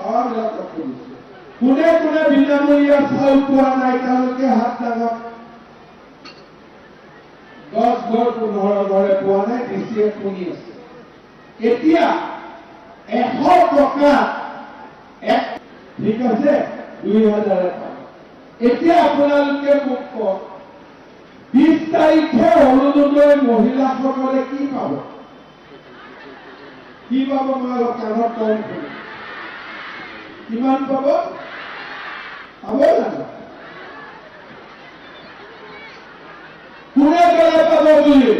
পাৱাৰবিলাকক কৰিছে। কোনে কোনে বিনামূলীয়া চাউল পোৱা নাই তেওঁলোকে হাত দাঙক। 10 ঘৰ 15 ঘৰে পোৱা নাই, ডিচিয়ে শুনি আছে। এতিয়া 100 টকা ঠিক আছে 2000 পাব। এতিয়া আপোনালোকে মোক কওক 20 তাৰিখে অৰুণোদয় মহিলাসকলে কি পাব? কি পাব? মই অলপ কাণত কম কৰো। কিমান পাব? পাব জানো? কোনে ক'লে পাব বুলি?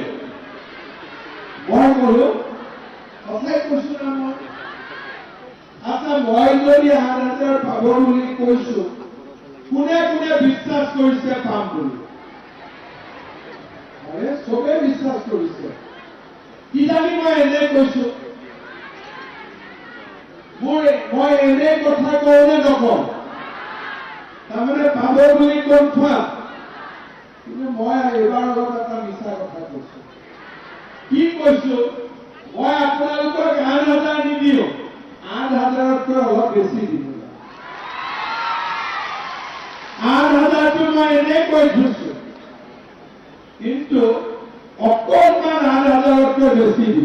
মই ক'লো, সঁচাই কৈছো না মই? আচ্ছা, মই যদি 8,000 পাব বুলি কৈছো, কোনে কোনে বিশ্বাস কৰিছে পাম বুলি? চবে বিশ্বাস কৰিছে। কিজানি মই এনে কৈছো, মই এনে কথা কওঁ নে নকওঁ? তাৰমানে পাব বুলি কনফাৰ্ম। কিন্তু মই এইবাৰ অলপ এটা মিছা কথা কৈছো। কি কৈছো? মই আপোনালোকক 8,000 নিদিও, 8,000তকৈ অলপ বেছি দিম। 8,000টো মই এনে কৈ থৈছো, কিন্তু অকণমান 8,000তকৈ বেছি দিম।